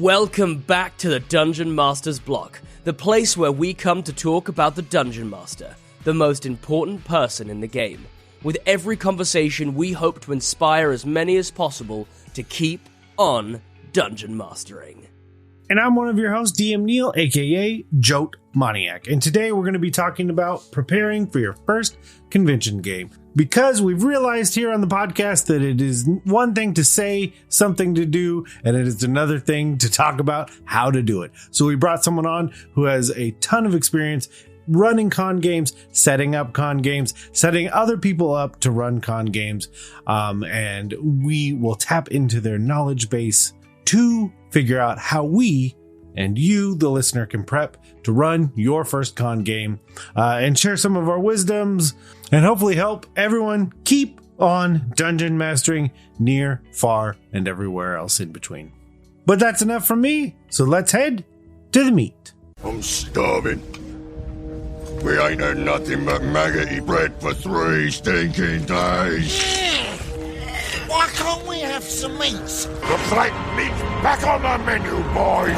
Welcome back to the Dungeon Master's Block, the place where we come to talk about the Dungeon Master, the most important person in the game. With every conversation, we hope to inspire as many as possible to keep on dungeon mastering. And I'm one of your hosts, DM Neal, aka Jote Maniac. And today we're going to be talking about preparing for your first convention game. Because we've realized here on the podcast that it is one thing to say something to do, and it is another thing to talk about how to do it. So we brought someone on who has a ton of experience running con games, setting up con games, setting other people up to run con games. And we will tap into their knowledge base to figure out how we and you, the listener, can prep to run your first con game and share some of our wisdoms and hopefully help everyone keep on dungeon mastering near, far, and everywhere else in between. But that's enough from me, so let's head to the meat. I'm starving. We ain't had nothing but maggoty bread for 3 stinking days. Why can't we have some meats? The blatant meat back on the menu, boys.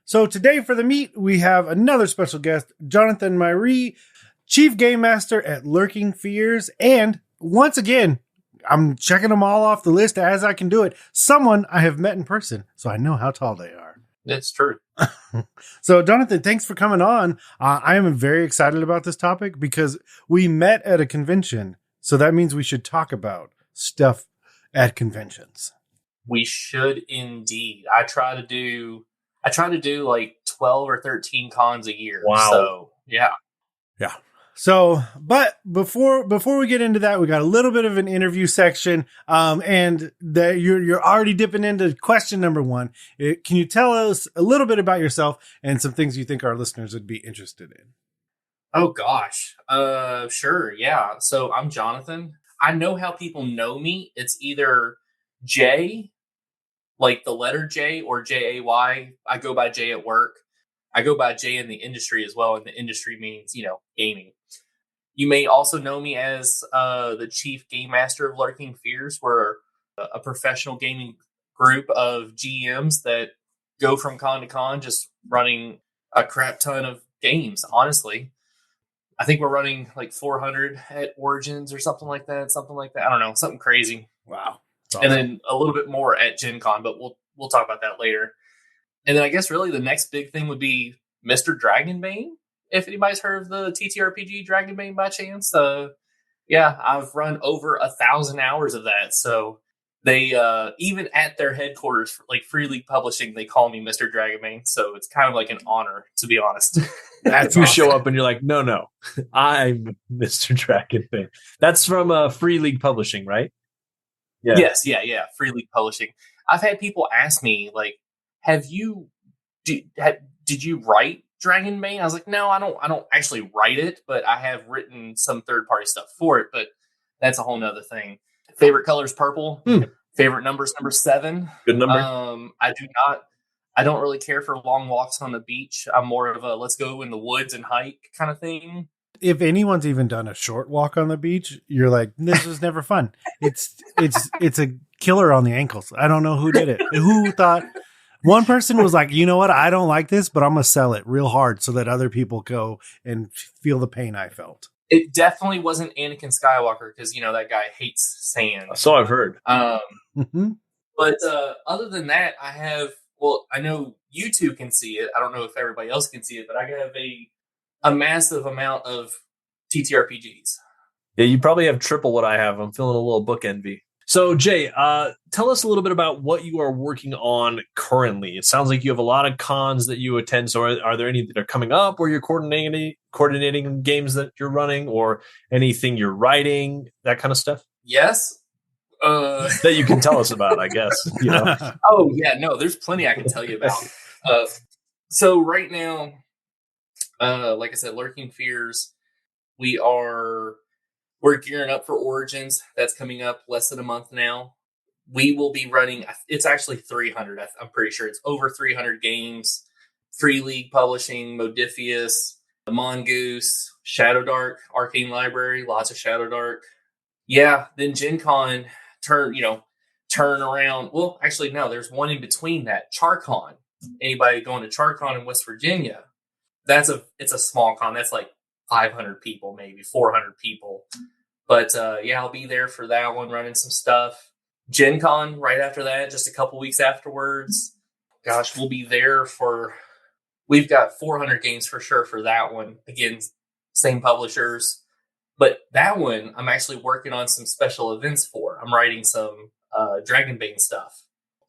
So today for the meat, we have another special guest, Jonathon Myhre, Chief Game Master at Lurking Fears. And once again, I'm checking them all off the list as I can do it. Someone I have met in person, so I know how tall they are. It's true. So, Jonathon, thanks for coming on. I am very excited about this topic because we met at a convention. So that means we should talk about stuff at conventions. We should indeed. I try to do like 12 or 13 cons a year. Wow. So, yeah. Yeah. So, but before we get into that, we got a little bit of an interview section. And that you're already dipping into question number 1. Can you tell us a little bit about yourself and some things you think our listeners would be interested in? Oh gosh. Sure. Yeah. So I'm Jonathon. I know how people know me. It's either J, like the letter J, or Jay. I go by J at work. I go by J in the industry as well. And the industry means, gaming. You may also know me as the Chief Game Master of Lurking Fears. We're a professional gaming group of GMs that go from con to con, just running a crap ton of games, honestly. I think we're running like 400 at Origins or something like that. I don't know, something crazy. Wow. Awesome. And then a little bit more at Gen Con, but we'll talk about that later. And then I guess really the next big thing would be Mr. Dragonbane. If anybody's heard of the TTRPG Dragonbane by chance. Yeah, I've run over 1,000 hours of that. So they, even at their headquarters, like Free League Publishing, they call me Mr. Dragonbane. So it's kind of like an honor, to be honest. That's you show up and you're like, no, I'm Mr. Dragonbane. That's from Free League Publishing, right? Yeah. Yes, yeah. Free League Publishing. I've had people ask me, like, did you write Dragonbane? I was like, no, I don't actually write it, but I have written some third-party stuff for it, but that's a whole nother thing. Favorite color is purple. Favorite number is number 7. Good number. I don't really care for long walks on the beach. I'm more of a let's go in the woods and hike kind of thing. If anyone's even done a short walk on the beach, you're like, this was never fun. It's a killer on the ankles. I don't know who did it. Who thought one person was like, you know what? I don't like this, but I'm going to sell it real hard so that other people go and feel the pain I felt. It definitely wasn't Anakin Skywalker because, that guy hates sand. So I've heard. But other than that, I know you two can see it. I don't know if everybody else can see it, but I have a massive amount of TTRPGs. Yeah, you probably have triple what I have. I'm feeling a little book envy. So, Jay, tell us a little bit about what you are working on currently. It sounds like you have a lot of cons that you attend. So are there any that are coming up where you're coordinating games that you're running or anything you're writing, that kind of stuff? Yes. That you can tell us about, I guess. Oh, yeah. No, there's plenty I can tell you about. So right now, like I said, Lurking Fears, we're gearing up for Origins. That's coming up less than a month now. We will be running, it's actually 300. I'm pretty sure it's over 300 games. Free League Publishing, Modifius, Mongoose, Shadow Dark, Arcane Library, lots of Shadow Dark. Yeah, then Gen Con turn around. Well, actually, no, there's one in between that. CharCon. Anybody going to CharCon in West Virginia? It's a small con. That's like 500 people, maybe 400 people. But yeah, I'll be there for that one, running some stuff. Gen Con right after that, just a couple weeks afterwards. Gosh, we'll be there we've got 400 games for sure for that one. Again, same publishers. But that one, I'm actually working on some special events for. I'm writing some Dragonbane stuff.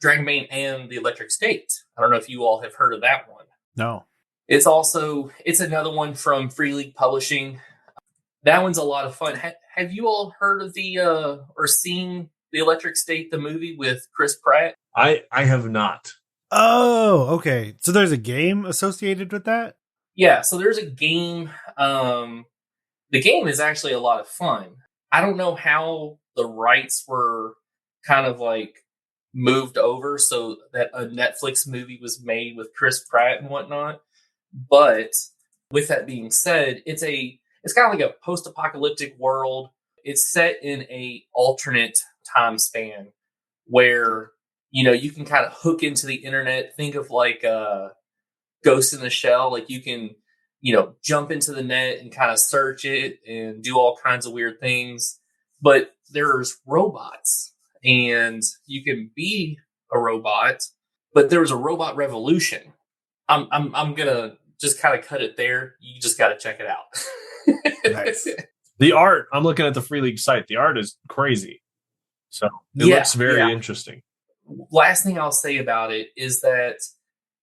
Dragonbane and the Electric State. I don't know if you all have heard of that one. No. It's another one from Free League Publishing. That one's a lot of fun. Have you all heard of or seen the Electric State, the movie with Chris Pratt? I have not. Oh, okay. So there's a game associated with that? Yeah, so there's a game. The game is actually a lot of fun. I don't know how the rights were kind of like moved over so that a Netflix movie was made with Chris Pratt and whatnot. But with that being said, it's kind of like a post-apocalyptic world. It's set in a alternate time span where, you can kind of hook into the internet. Think of like Ghost in the Shell. Like you can, jump into the net and kind of search it and do all kinds of weird things. But there's robots and you can be a robot, but there was a robot revolution. I'm gonna just kind of cut it there. You just got to check it out. Nice. The art, I'm looking at the Free League site. The art is crazy. So it looks very interesting. Last thing I'll say about it is that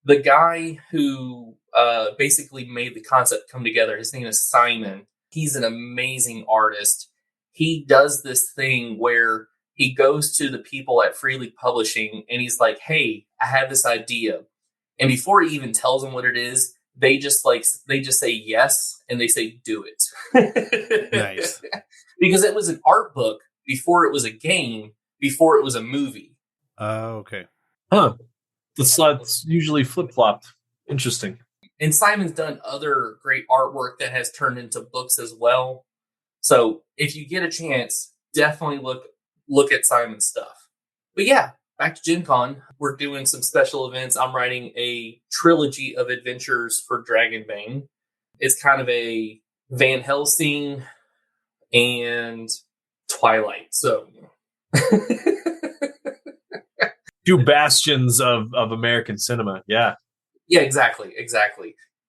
the guy who basically made the concept come together, his name is Simon. He's an amazing artist. He does this thing where he goes to the people at Free League Publishing and he's like, hey, I have this idea. And before he even tells them what it is, they just say yes and they say do it. Nice. Because it was an art book before it was a game, before it was a movie. Oh, okay. Huh. That's usually flip-flopped. Interesting. And Simon's done other great artwork that has turned into books as well. So if you get a chance, definitely look at Simon's stuff. But yeah, back to Gen Con. We're doing some special events. I'm writing a trilogy of adventures for Dragonbane. It's kind of a Van Helsing and Twilight. So Two bastions of American cinema. Yeah. Yeah, exactly.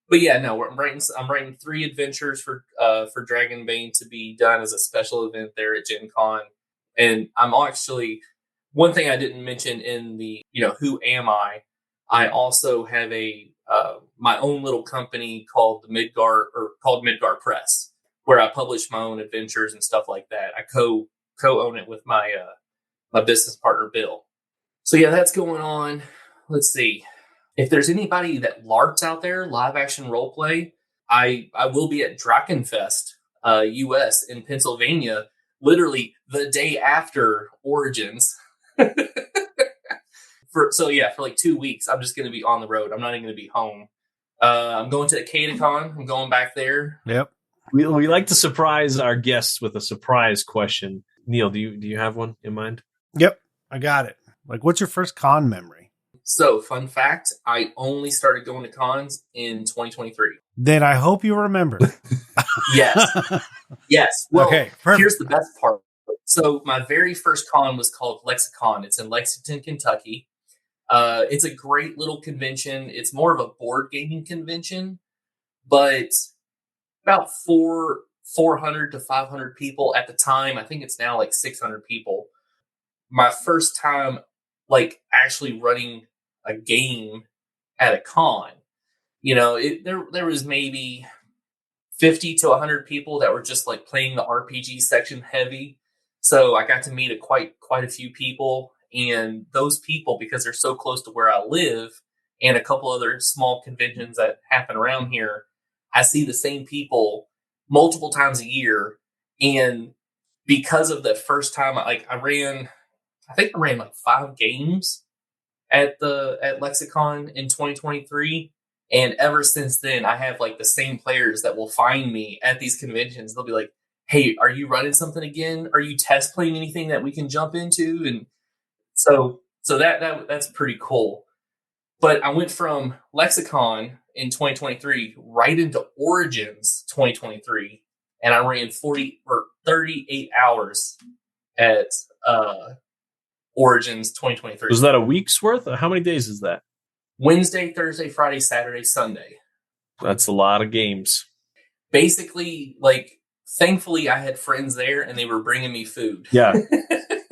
But yeah, no, I'm writing 3 adventures for Dragonbane to be done as a special event there at Gen Con. And I'm actually, one thing I didn't mention in the, who am I also have my own little company called Midgar Press, where I publish my own adventures and stuff like that. I co-own it with my business partner, Bill. So yeah, that's going on. Let's see. If there's anybody that LARPs out there, live action role play, I will be at Drachenfest, US in Pennsylvania, literally the day after Origins. For like 2 weeks, I'm just going to be on the road. I'm not even going to be home. I'm going to Acadacon. I'm going back there. Yep. We like to surprise our guests with a surprise question. Neal, do you have one in mind? Yep. I got it. Like, what's your first con memory? So, fun fact, I only started going to cons in 2023. Then I hope you remember. Yes. Yes. Well, okay, perfect. Here's the best part. So, my very first con was called Lexicon. It's in Lexington, Kentucky. It's a great little convention. It's more of a board gaming convention, but about 400 to 500 people at the time. I think it's now like 600 people. My first time, like, actually running a game at a con, there was maybe 50 to 100 people that were just like playing the RPG section heavy. So I got to meet quite a few people, and those people, because they're so close to where I live and a couple other small conventions that happen around here, I see the same people multiple times a year. And because of the first time, I ran like 5 games at Lexicon in 2023. And ever since then, I have like the same players that will find me at these conventions. They'll be like, hey, are you running something again? Are you test playing anything that we can jump into? And So that's pretty cool. But I went from Lexicon in 2023 right into Origins 2023, and I ran 38 hours at Origins 2023. Was that a week's worth? How many days is that? Wednesday, Thursday, Friday, Saturday, Sunday. That's a lot of games. Basically, like, thankfully I had friends there and they were bringing me food. Yeah.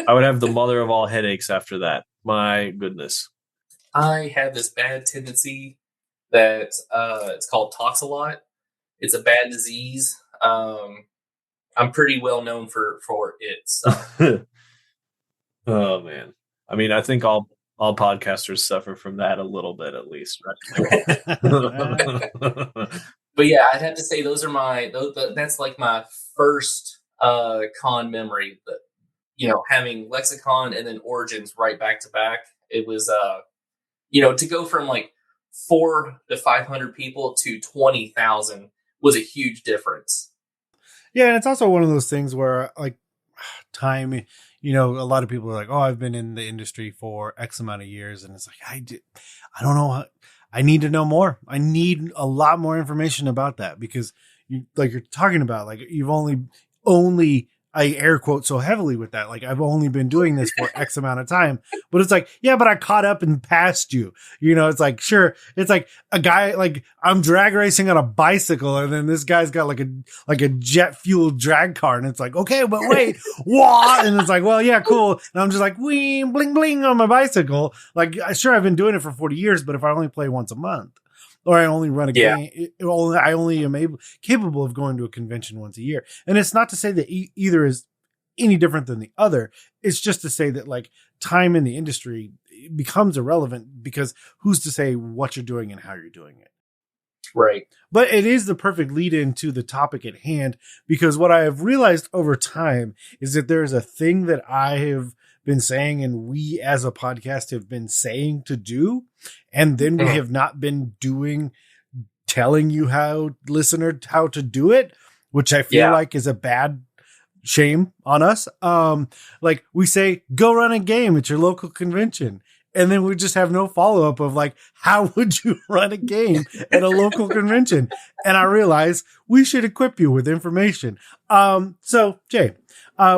I would have the mother of all headaches after that. My goodness. I have this bad tendency that it's called Toxalot. It's a bad disease. I'm pretty well known for it. So. Oh man. I mean, I think all podcasters suffer from that a little bit, at least, right? But yeah, I'd have to say that's like my first con memory. That, having Lexicon and then Origins right back to back. It was to go from like 400 to 500 people to 20,000 was a huge difference. Yeah, and it's also one of those things where, like, time, a lot of people are like, oh, I've been in the industry for X amount of years. And it's like, I don't know. I need to know more. I need a lot more information about that, because you're talking about, like, you've only I air quote so heavily with that. Like, I've only been doing this for X amount of time, but it's like, yeah, but I caught up and passed you. It's like, sure. It's like a guy, like, I'm drag racing on a bicycle, and then this guy's got like a jet fueled drag car, and it's like, okay, but wait, what? And it's like, well, yeah, cool. And I'm just like, wee, bling, bling on my bicycle. Like, sure, I've been doing it for 40 years, but if I only play once a month, or I only run a game, I only am capable of going to a convention once a year. And it's not to say that either is any different than the other. It's just to say that, like, time in the industry becomes irrelevant, because who's to say what you're doing and how you're doing it. Right. But it is the perfect lead into the topic at hand, because what I have realized over time is that there is a thing that I have been saying, and we as a podcast have been saying to do, and then we have not been telling you how to do it, which I feel like is a bad shame on us. Like, we say, go run a game at your local convention, and then we just have no follow-up of, like, how would you run a game at a local convention? And I realize we should equip you with information. So Jay,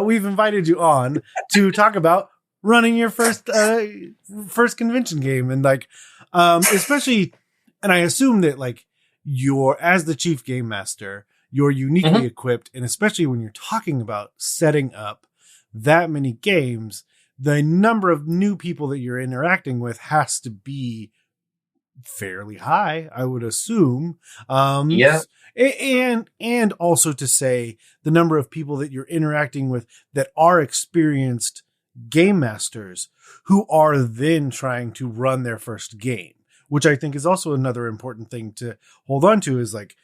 we've invited you on to talk about running your first convention game. And, like, especially, and I assume that, like, as the chief game master, you're uniquely equipped. And especially when you're talking about setting up that many games, the number of new people that you're interacting with has to be fairly high, I would assume. And also to say the number of people that you're interacting with that are experienced game masters who are then trying to run their first game, which I think is also another important thing to hold on to, is, like,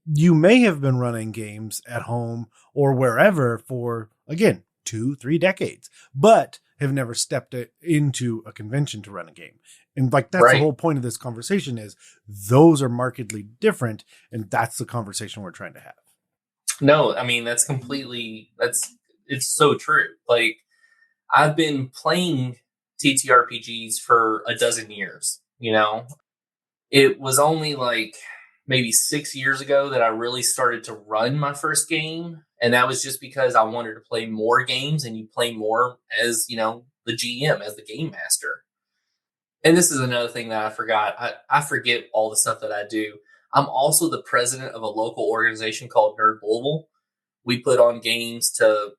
you may have been running games at home or wherever for, again, 2-3 decades, but have never stepped into a convention to run a game. And, like, that's the whole point of this conversation, is those are markedly different. And that's the conversation we're trying to have. No, I mean, it's so true. Like, I've been playing TTRPGs for a dozen years, It was only like maybe 6 years ago that I really started to run my first game. And that was just because I wanted to play more games, and you play more as, the GM, as the game master. And this is another thing that I forgot. I forget all the stuff that I do. I'm also the president of a local organization called Nerd Louisville. We put on games to,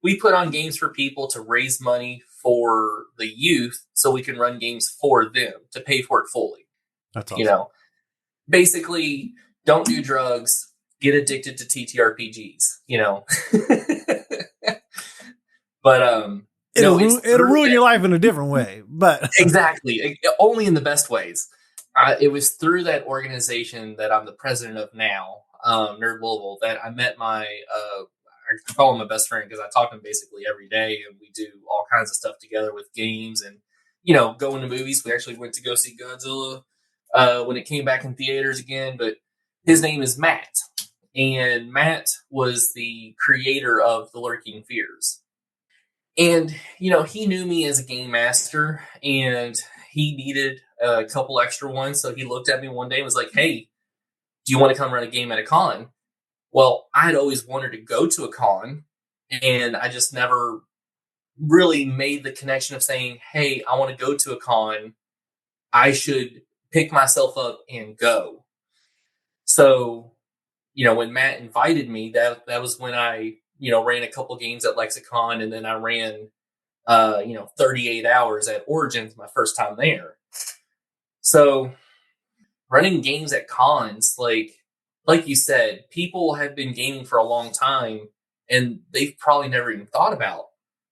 we put on games for people to raise money for the youth, so we can run games for them to pay for it fully. That's awesome. Basically, don't do drugs, get addicted to TTRPGs, But it'll ruin your life in a different way, but exactly, only in the best ways. It was through that organization that I'm the president of now, Nerd Louisville, that I met my I call him my best friend, because I talk to him basically every day, and we do all kinds of stuff together with games and, going to movies. We actually went to go see Godzilla when it came back in theaters again, but his name is Matt, and Matt was the creator of The Lurking Fears. And, he knew me as a game master, and he needed a couple extra ones. So he looked at me one day and was like, hey, do you want to come run a game at a con? Well, I had always wanted to go to a con, and I just never really made the connection of saying, hey, I want to go to a con. I should pick myself up and go. So, when Matt invited me, that was when I, ran a couple games at Lexicon, and then I ran, 38 hours at Origins my first time there. So running games at cons, like you said, people have been gaming for a long time, and they've probably never even thought about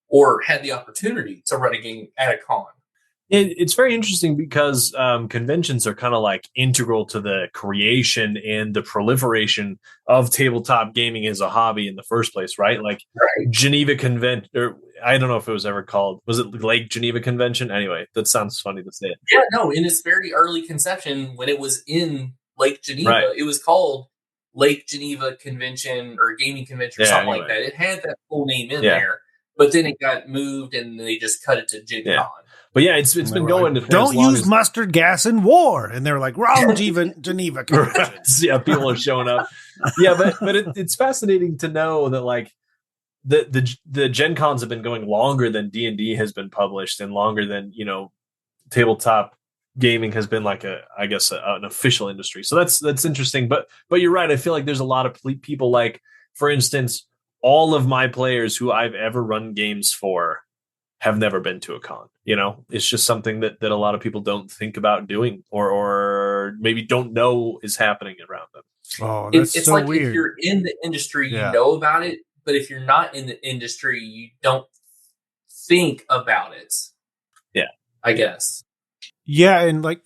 or had the opportunity to run a game at a con. It's very interesting because conventions are kind of like integral to the creation and the proliferation of tabletop gaming as a hobby in the first place, right? Like Geneva Convention, or I don't know if it was ever called, was it Lake Geneva Convention? Anyway, that sounds funny to say it. Yeah, no, in its very early conception, when it was in Lake Geneva, it was called Lake Geneva Convention or Gaming Convention or something like that. It had that full name in there, but then it got moved and they just cut it to Gen Con. But yeah, it's been going like, for don't use mustard gas in war, and they're like, wrong, Geneva Convention. Yeah, people are showing up. Yeah, but it's fascinating to know that like the Gen Cons have been going longer than D&D has been published, and longer than tabletop gaming has been like an official industry. So that's interesting. But you're right. I feel like there's a lot of people, like, for instance, all of my players who I've ever run games for have never been to a con. It's just something that a lot of people don't think about doing, or maybe don't know is happening around them. Oh, it's so like weird. If you're in the industry, you know about it, but if you're not in the industry, you don't think about it. Yeah, I guess. Yeah, and like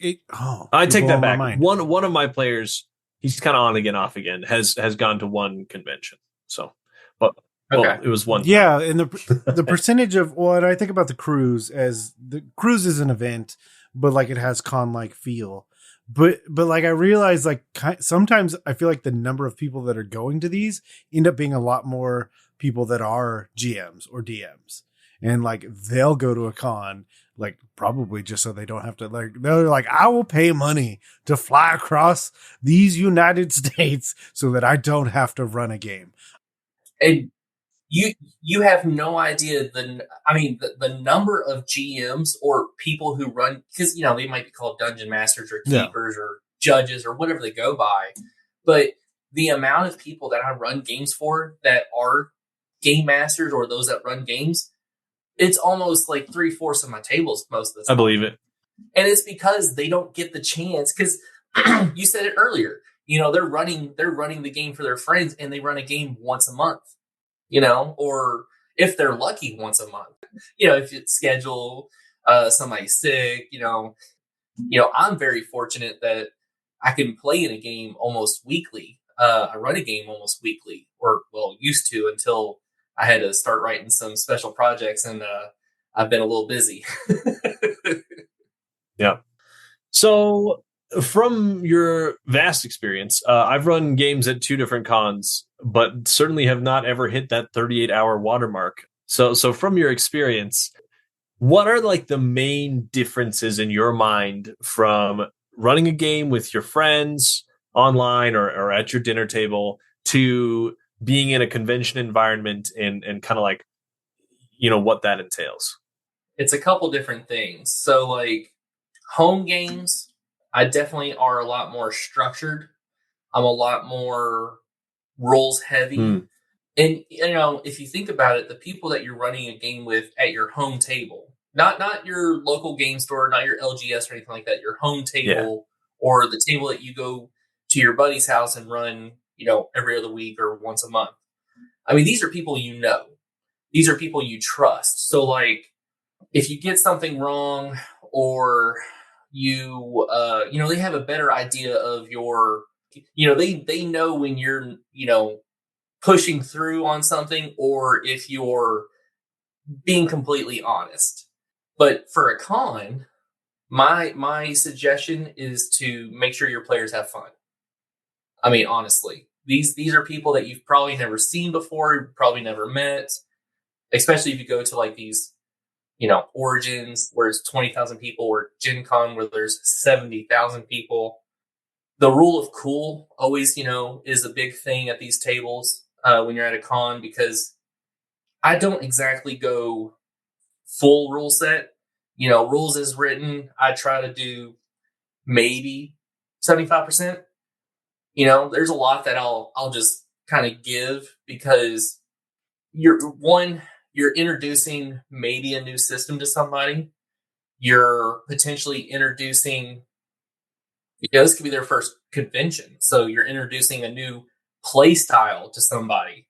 I take that back. One of my players, he's kind of on again, off again, has gone to one convention. So, but it was one. Yeah, and the percentage of and I think about the cruise as the cruise is an event, but like it has con-like feel. But like I realize, like, sometimes I feel like the number of people that are going to these end up being a lot more people that are GMs or DMs, and like they'll go to a con, like probably just so they don't have to, like, they're like, I will pay money to fly across these United States so that I don't have to run a game. And you have no idea the number of GMs or people who run, because they might be called dungeon masters or keepers or judges or whatever they go by, but the amount of people that I run games for that are game masters or those that run games, it's almost like 3/4 of my tables most of the time. I believe it. And it's because they don't get the chance, because you said it earlier, they're running the game for their friends, and they run a game once a month. Or if they're lucky, once a month, if it's schedule, somebody's sick, I'm very fortunate that I can play in a game almost weekly. I run a game almost weekly, or used to, until I had to start writing some special projects, and I've been a little busy. Yeah. So from your vast experience, I've run games at 2 different cons, but certainly have not ever hit that 38-hour watermark. So from your experience, what are like the main differences in your mind from running a game with your friends online or at your dinner table to being in a convention environment and kind of like, what that entails? It's a couple different things. So like home games, I definitely are a lot more structured. I'm a lot more rules heavy. And, if you think about it, the people that you're running a game with at your home table, not your local game store, not your LGS or anything like that, your home table or the table that you go to your buddy's house and run, every other week or once a month. I mean, these are people these are people you trust. So like, if you get something wrong, or they have a better idea of your, they know when you're, pushing through on something, or if you're being completely honest. But for a con, my suggestion is to make sure your players have fun. I mean, honestly, these are people that you've probably never seen before, probably never met. especially if you go to like these, Origins where it's 20,000 people, or Gen Con where there's 70,000 people. The rule of cool always, is a big thing at these tables when you're at a con, because I don't exactly go full rule set. Rules as written, I try to do maybe 75%. There's a lot that I'll just kind of give, because you're introducing maybe a new system to somebody. You're potentially introducing, this could be their first convention. So you're introducing a new play style to somebody.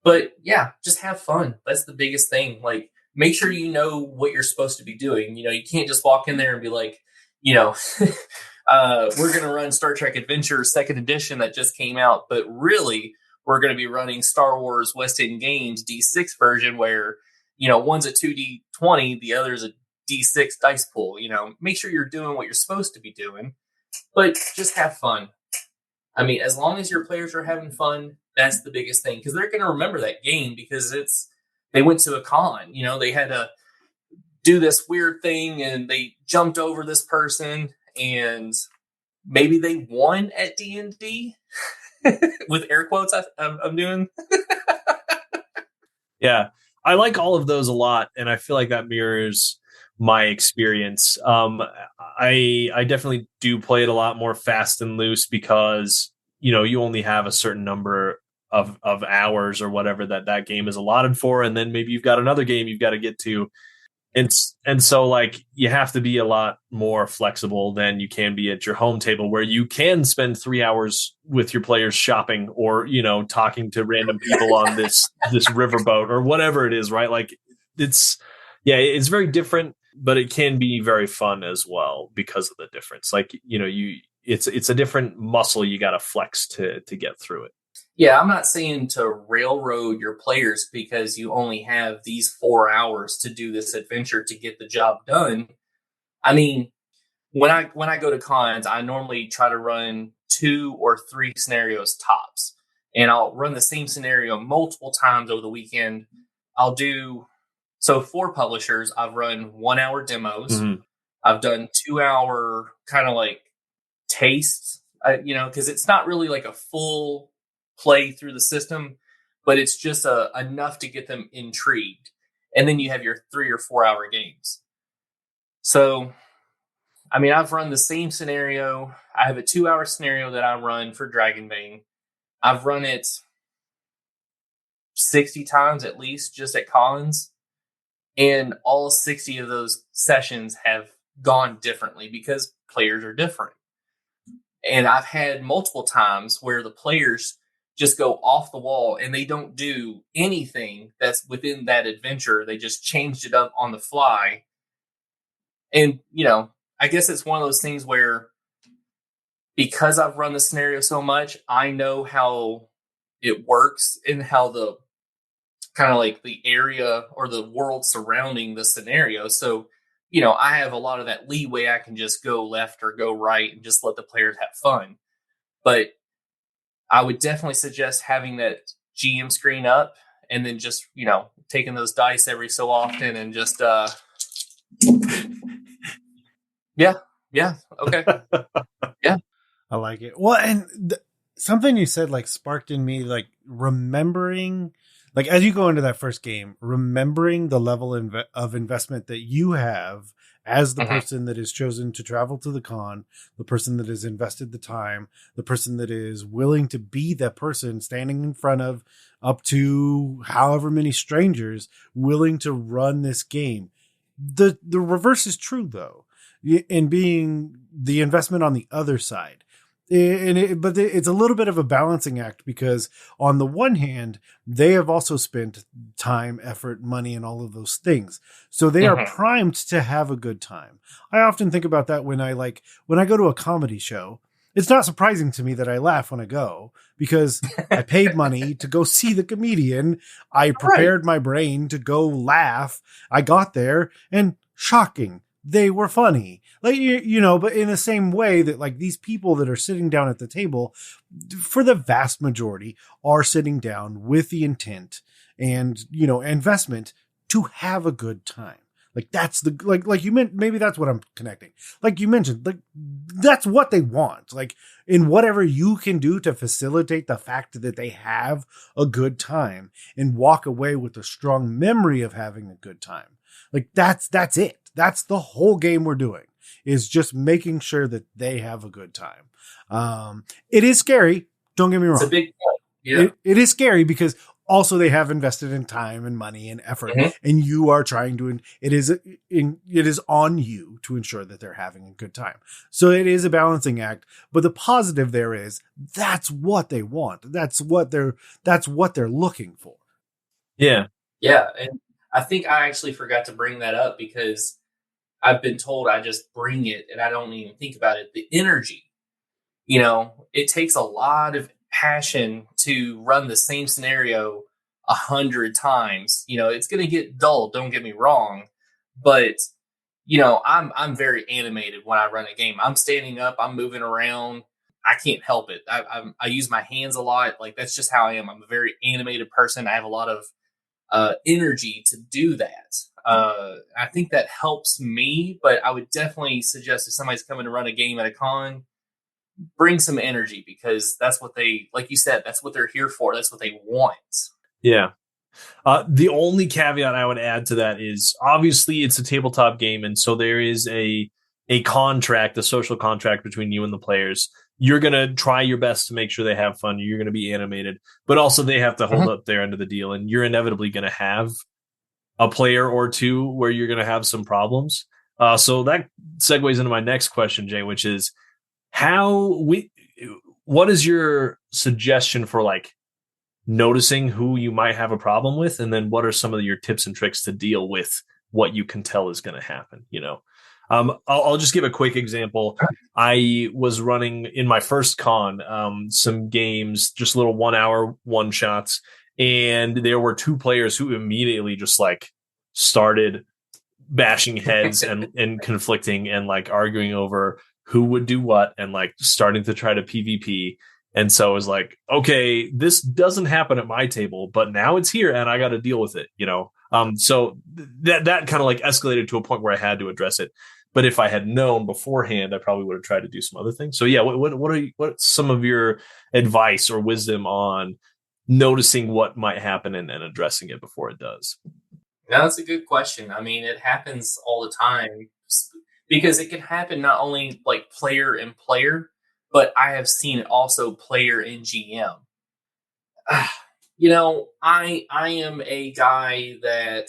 But yeah, just have fun. That's the biggest thing. Like, make sure you know what you're supposed to be doing. You can't just walk in there and be like, we're going to run Star Trek Adventure 2nd edition that just came out. But really, we're going to be running Star Wars West End Games D6 version where, one's a 2D20, the other's a D6 dice pool. Make sure you're doing what you're supposed to be doing, but just have fun. I mean, as long as your players are having fun, that's the biggest thing, because they're going to remember that game because they went to a con. They had to do this weird thing and they jumped over this person and maybe they won at D&D with air quotes I'm doing. Yeah, I like all of those a lot, and I feel like that mirrors my experience. I definitely do play it a lot more fast and loose because you only have a certain number of hours or whatever that game is allotted for, and then maybe you've got another game you've got to get to, and so like you have to be a lot more flexible than you can be at your home table, where you can spend 3 hours with your players shopping or talking to random people on this riverboat or whatever it is, right? Like it's very different, but it can be very fun as well because of the difference. Like it's a different muscle you got to flex to get through it. Yeah, I'm not saying to railroad your players because you only have these 4 hours to do this adventure to get the job done. I mean, when I go to cons, I normally try to run 2 or 3 scenarios tops. And I'll run the same scenario multiple times over the weekend. I'll do, so for publishers, I've run 1 hour demos. Mm-hmm. I've done 2 hour kind of like tastes, because it's not really like a full play through the system, but it's just enough to get them intrigued. And then you have your 3 or 4 hour games. So, I mean, I've run the same scenario. I have a 2 hour scenario that I run for Dragonbane. I've run it 60 times at least just at cons. And all 60 of those sessions have gone differently because players are different. And I've had multiple times where the players just go off the wall and they don't do anything that's within that adventure. They just changed it up on the fly. And, I guess it's one of those things where because I've run the scenario so much, I know how it works and how the kind of like the area or the world surrounding the scenario. So, I have a lot of that leeway. I can just go left or go right and just let the players have fun. But I would definitely suggest having that GM screen up and then just, taking those dice every so often and just, yeah. Okay. Yeah. I like it. Well, and something you said like sparked in me, like remembering, like as you go into that first game, remembering the level of investment that you have as the person that is chosen to travel to the con, the person that has invested the time, the person that is willing to be that person standing in front of up to however many strangers willing to run this game. The reverse is true though, in being the investment on the other side. But it's a little bit of a balancing act because on the one hand, they have also spent time, effort, money, and all of those things. So they are primed to have a good time. I often think about that when I go to a comedy show. It's not surprising to me that I laugh when I go because I paid money to go see the comedian. I prepared my brain to go laugh. I got there and shocking. They were funny, but in the same way that like these people that are sitting down at the table for the vast majority are sitting down with the intent and, investment to have a good time. Like that's like you meant, maybe that's what I'm connecting. Like you mentioned, like that's what they want. Like in whatever you can do to facilitate the fact that they have a good time and walk away with a strong memory of having a good time. Like that's it. That's the whole game we're doing, is just making sure that they have a good time. It is scary. Don't get me wrong. It's a big point. Yeah. It is scary because also they have invested in time and money and effort, and you are trying to, it is on you to ensure that they're having a good time. So it is a balancing act, but the positive there is that's what they want. That's what they're looking for. Yeah. Yeah. And I think I actually forgot to bring that up because I've been told I just bring it and I don't even think about it. The energy, it takes a lot of passion to run the same scenario 100 times. It's going to get dull, don't get me wrong, but I'm very animated when I run a game. I'm standing up, I'm moving around, I can't help it. I use my hands a lot. Like that's just how I am. I'm a very animated person. I have a lot of energy to do that. I think that helps me, but I would definitely suggest if somebody's coming to run a game at a con, bring some energy, because that's what they, like you said, that's what they're here for. That's what they want. Yeah. The only caveat I would add to that is obviously it's a tabletop game. And so there is a contract, a social contract between you and the players. You're going to try your best to make sure they have fun. You're going to be animated, but also they have to hold up their end of the deal. And you're inevitably going to have a player or two where you're going to have some problems. So that segues into my next question, Jay, which is what is your suggestion for like noticing who you might have a problem with? And then what are some of your tips and tricks to deal with what you can tell is going to happen? I'll just give a quick example. I was running in my first con, some games, just little 1 hour one shots. And there were two players who immediately just like started bashing heads and conflicting and like arguing over who would do what and like starting to try to PvP. And so it was like, okay, this doesn't happen at my table, but now it's here and I got to deal with it, So that kind of like escalated to a point where I had to address it. But if I had known beforehand, I probably would have tried to do some other things. So yeah, what's some of your advice or wisdom on noticing what might happen and addressing it before it does? No, that's a good question. I mean, it happens all the time because it can happen not only like player and player, but I have seen it also player and GM. I am a guy that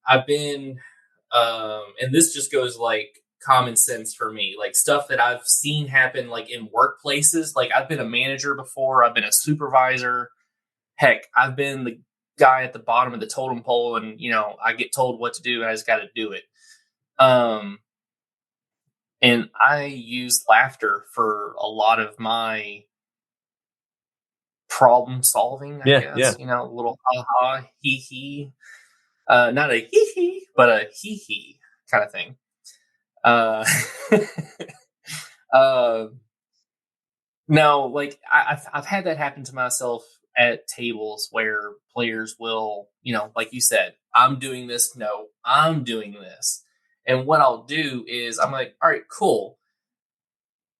I've been, and this just goes like common sense for me, like stuff that I've seen happen like in workplaces. Like I've been a manager before, I've been a supervisor. Heck, I've been the guy at the bottom of the totem pole and, I get told what to do and I just got to do it. And I use laughter for a lot of my problem solving, I guess. A little ha-ha, hee-hee. Not a hee-hee, but a hee-hee kind of thing. No, like I've had that happen to myself at tables where players will, like you said, I'm doing this. No, I'm doing this. And what I'll do is I'm like, all right, cool.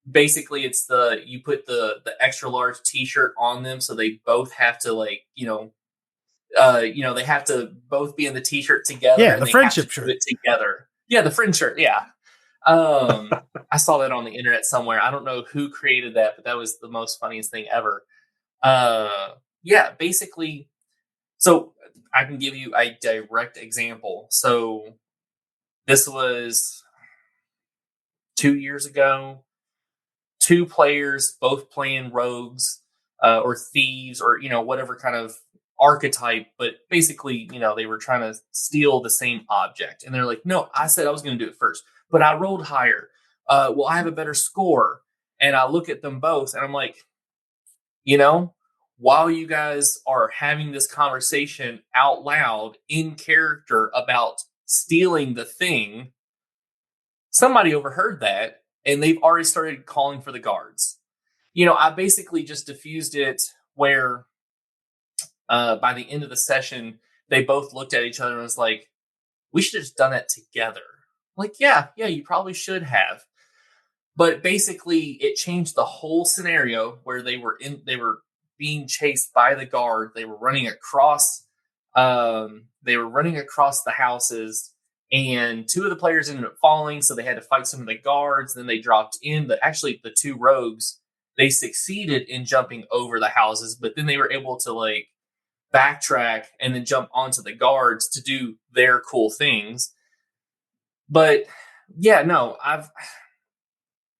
Basically, it's you put the extra large t-shirt on them. So they both have to like, they have to both be in the t-shirt together. Yeah. And the friendship shirt. Together. Yeah. The friend shirt. Yeah. I saw that on the internet somewhere. I don't know who created that, but that was the most funniest thing ever. Basically, so I can give you a direct example. So this was 2 years ago, two players, both playing rogues, or thieves or, whatever kind of archetype, but basically, they were trying to steal the same object. And they're like, no, I said I was going to do it first, but I rolled higher. Well, I have a better score. And I look at them both and I'm like, while you guys are having this conversation out loud in character about stealing the thing, somebody overheard that and they've already started calling for the guards. I basically just diffused it where By the end of the session, they both looked at each other and was like, we should have just done that together. Like, yeah, you probably should have. But basically, it changed the whole scenario where they were being chased by the guard. They were running across the houses, and two of the players ended up falling, so they had to fight some of the guards. Then they dropped in. The two rogues, they succeeded in jumping over the houses, but then they were able to like backtrack and then jump onto the guards to do their cool things. But yeah, no,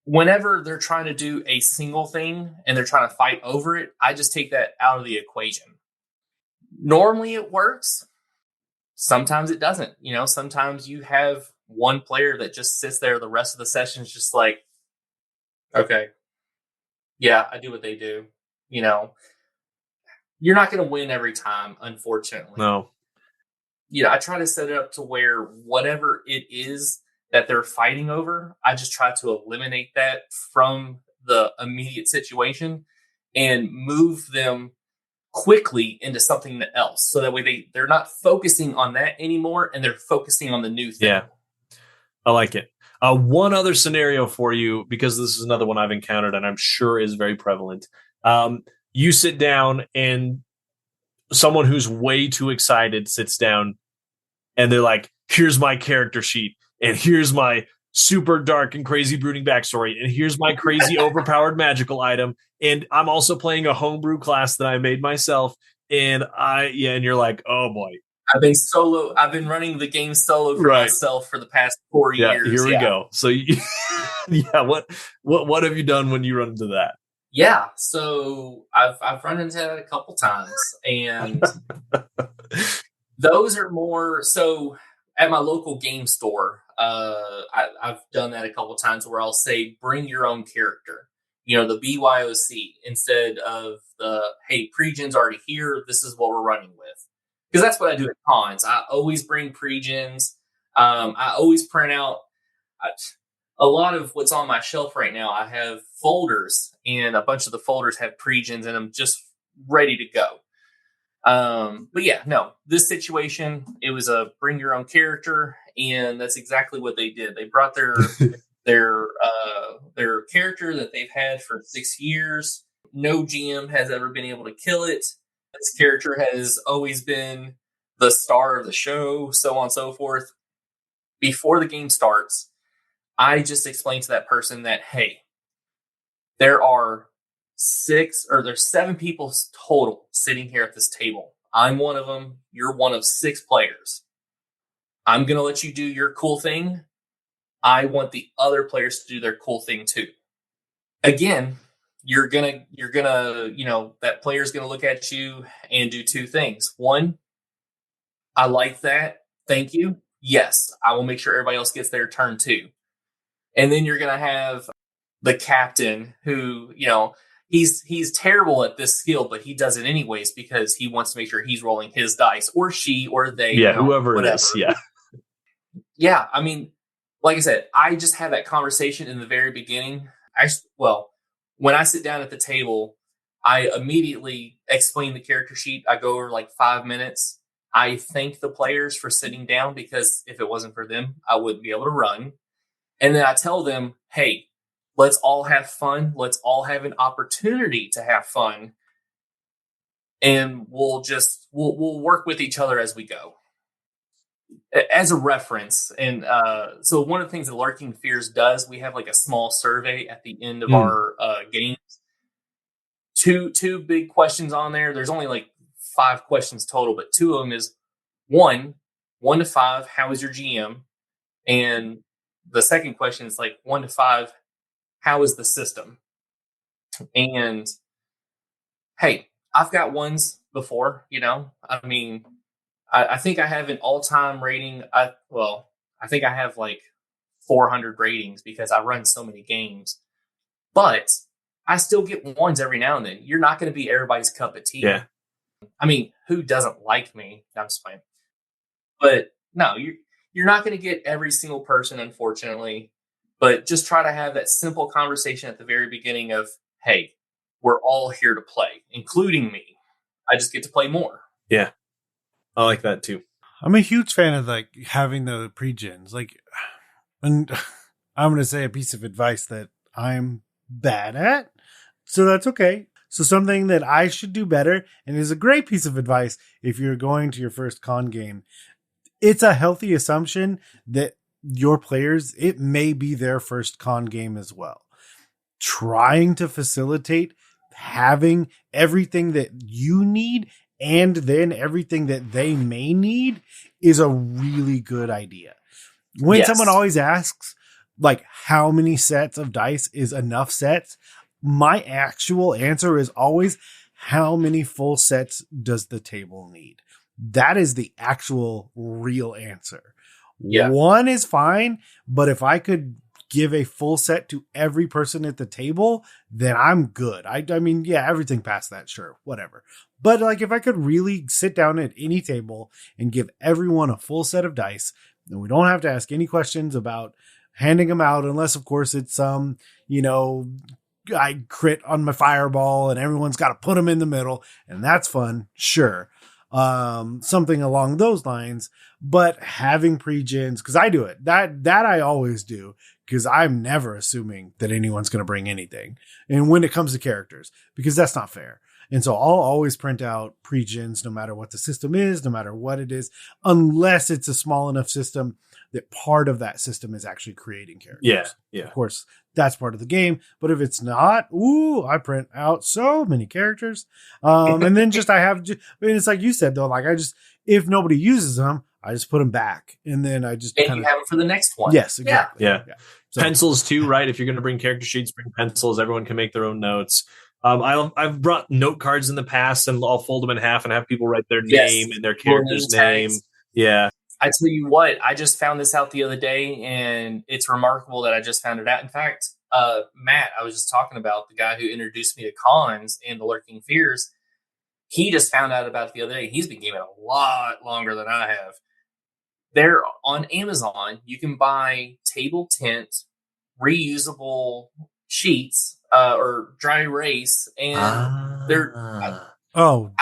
whenever they're trying to do a single thing and they're trying to fight over it, I just take that out of the equation. Normally it works. Sometimes it doesn't. Sometimes you have one player that just sits there the rest of the session is just like, okay, yeah, I do what they do. You're not going to win every time, unfortunately. No. I try to set it up to where whatever it is that they're fighting over, I just try to eliminate that from the immediate situation and move them quickly into something else. So that way they're not focusing on that anymore and they're focusing on the new thing. Yeah, I like it. One other scenario for you, because this is another one I've encountered and I'm sure is very prevalent. You sit down and someone who's way too excited sits down and they're like, here's my character sheet. And here's my super dark and crazy brooding backstory. And here's my crazy overpowered magical item. And I'm also playing a homebrew class that I made myself. And you're like, oh boy. I've been running the game solo for myself for the past 4 years. Here we go. So what have you done when you run into that? Yeah. So I've run into that a couple times, and those are more so at my local game store. I've done that a couple times where I'll say, bring your own character, the BYOC, instead of the, hey, pre-gen's already here. This is what we're running with. Because that's what I do at cons. I always bring pre-gens. I always print out a lot of what's on my shelf right now. I have folders, and a bunch of the folders have pre-gens in them just ready to go. But yeah, no, this situation, it was a bring your own character, and that's exactly what they did. They brought their character that they've had for 6 years. No GM has ever been able to kill it. This character has always been the star of the show, so on and so forth. Before the game starts, I just explained to that person that, hey, there's 7 people total sitting here at this table. I'm one of them. You're one of 6 players. I'm going to let you do your cool thing. I want the other players to do their cool thing too. Again, you're gonna, that player's going to look at you and do 2 things. One, I like that. Thank you. Yes, I will make sure everybody else gets their turn too. And then you're going to have the captain who, he's terrible at this skill, but he does it anyways because he wants to make sure he's rolling his dice, or she, or they. Yeah, whoever it is. Yeah. Yeah. I mean, like I said, I just have that conversation in the very beginning. When I sit down at the table, I immediately explain the character sheet. I go over like 5 minutes. I thank the players for sitting down because if it wasn't for them, I wouldn't be able to run. And then I tell them, hey, let's all have fun. Let's all have an opportunity to have fun. And we'll work with each other as we go. As a reference. And so one of the things that Lurking Fears does, we have like a small survey at the end of our games. Two big questions on there. There's only like 5 questions total, but 2 of them is 1 to 5, how is your GM? And the second question is like 1 to 5, how is the system? And hey, I've got ones before, I mean, I think I have an all-time rating. I think I have like 400 ratings because I run so many games, but I still get ones every now and then. You're not going to be everybody's cup of tea. Yeah. I mean, who doesn't like me? I'm just playing. But no, you're not going to get every single person, unfortunately. But just try to have that simple conversation at the very beginning of, hey, we're all here to play, including me. I just get to play more. Yeah. I like that too. I'm a huge fan of like having the pre-gens. Like, and I'm going to say a piece of advice that I'm bad at, so that's okay. So something that I should do better, and is a great piece of advice if you're going to your first con game. It's a healthy assumption that your players, it may be their first con game as well. Trying to facilitate having everything that you need and then everything that they may need is a really good idea. When someone always asks, like, how many sets of dice is enough sets? My actual answer is always, how many full sets does the table need? That is the actual real answer. Yeah. One is fine, but if I could give a full set to every person at the table, then I'm good. I mean, yeah, everything past that, sure, whatever. But like, if I could really sit down at any table and give everyone a full set of dice, then we don't have to ask any questions about handing them out, unless, of course, it's I crit on my fireball and everyone's got to put them in the middle, and that's fun, sure. Something along those lines, but having pre-gens, because I do it. That I always do, because I'm never assuming that anyone's going to bring anything. And when it comes to characters, because that's not fair. And so I'll always print out pre-gens no matter what the system is, no matter what it is, unless it's a small enough system that part of that system is actually creating characters. Yeah. Of course, that's part of the game. But if it's not, I print out so many characters. And then it's like you said, though, like if nobody uses them, I just put them back. And then I just you have them for the next one. Yes, exactly. Yeah. So, pencils too, right? If you're going to bring character sheets, bring pencils. Everyone can make their own notes. I've brought note cards in the past, and I'll fold them in half and have people write their name and their character's name. Yeah. I tell you what, I just found this out the other day, and it's remarkable that I just found it out. In fact, Matt, I was just talking about, the guy who introduced me to cons and the Lurking Fears. He just found out about it the other day. He's been gaming a lot longer than I have. They're on Amazon. You can buy table tent, reusable sheets, or dry erase, and they're. I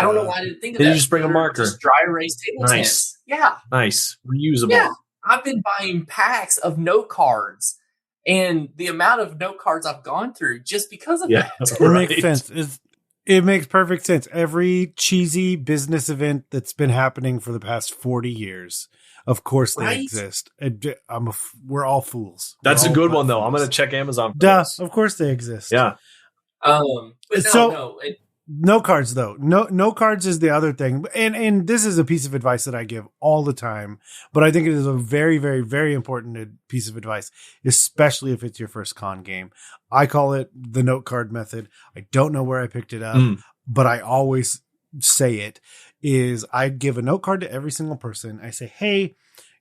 don't know why I didn't think of that. You just bring a marker. Just dry erase table tents. Yeah. Nice. Reusable. Yeah. I've been buying packs of note cards, and the amount of note cards I've gone through just because of that. It makes sense. It makes perfect sense. Every cheesy business event that's been happening for the past 40 years, of course they exist. We're all fools. That's a good one, though. I'm going to check Amazon for this. Of course they exist. Yeah. No cards, though. No cards is the other thing. And this is a piece of advice that I give all the time, but I think it is a very, very, very important piece of advice, especially if it's your first con game. I call it the note card method. I don't know where I picked it up, but I always say it is I give a note card to every single person. I say, hey,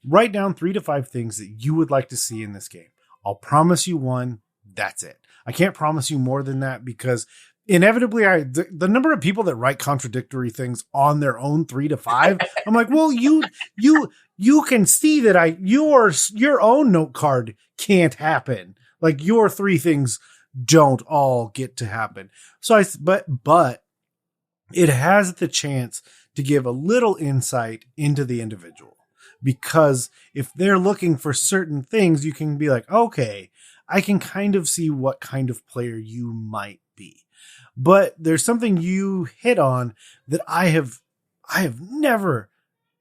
write down 3 to 5 things that you would like to see in this game. I'll promise you one. That's it. I can't promise you more than that, because inevitably the number of people that write contradictory things on their own 3 to 5, I'm like, well, you can see that your own note card can't happen. Like, your 3 things don't all get to happen. So but it has the chance to give a little insight into the individual, because if they're looking for certain things, you can be like, okay, I can kind of see what kind of player you might be. But there's something you hit on that I have never,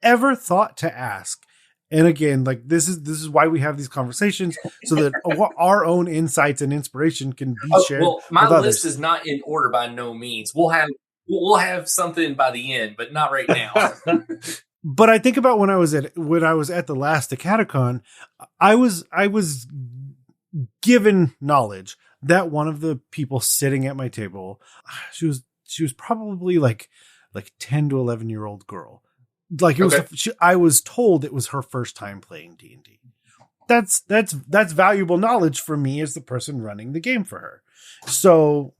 ever thought to ask. And again, like, this is why we have these conversations, so that our own insights and inspiration can be shared. Well, my with list others. is not in order by no means. We'll have something by the end, but not right now. But I think about when I was at the last Acadecon, I was given knowledge that one of the people sitting at my table, she was probably like 10 to 11-year-old girl. Like, it was, I was told it was her first time playing D&D. That's valuable knowledge for me as the person running the game for her. So,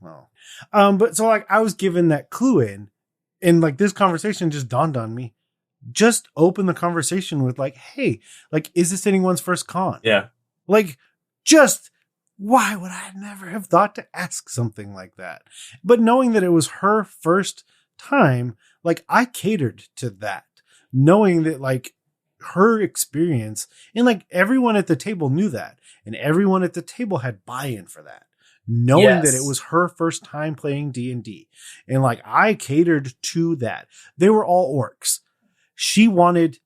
but so, like, I was given that clue in, and like, this conversation just dawned on me. Just open the conversation with, like, hey, like, is this anyone's first con? Yeah. Like, why would I never have thought to ask something like that? But knowing that it was her first time, like I catered to that, knowing that like her experience and like everyone at the table knew that, and everyone at the table had buy-in for that, knowing that it was her first time playing D&D. And like I catered to that. They were all orcs. She wanted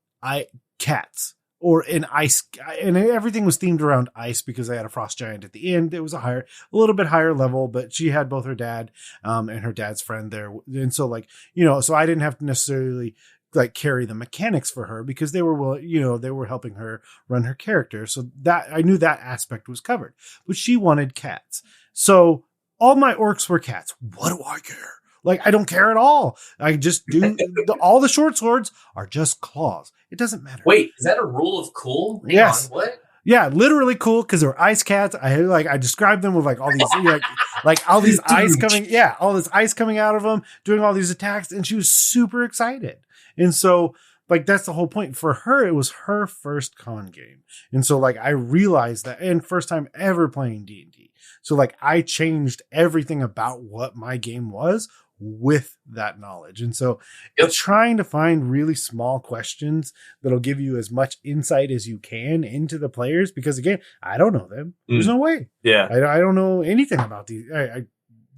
cats or an ice, and everything was themed around ice because I had a frost giant at the end. It was a little bit higher level, but she had both her dad and her dad's friend there. And so like, so I didn't have to necessarily like carry the mechanics for her because they were, they were helping her run her character. So that I knew that aspect was covered, but she wanted cats. So all my orcs were cats. What do I care? Like, I don't care at all. I just do. All the short swords are just claws. It doesn't matter. Wait, is that a rule of cool? Hang yes. on, what? Yeah, literally cool because they're ice cats. I described them with like all these like all these ice coming. Yeah, all this ice coming out of them, doing all these attacks, and she was super excited. And so, like, that's the whole point for her. It was her first con game, and so like I realized that, and first time ever playing D&D. So like I changed everything about what my game was with that knowledge. And so it's trying to find really small questions that'll give you as much insight as you can into the players, because again, I don't know them. There's no way. Yeah. I don't know anything about these. I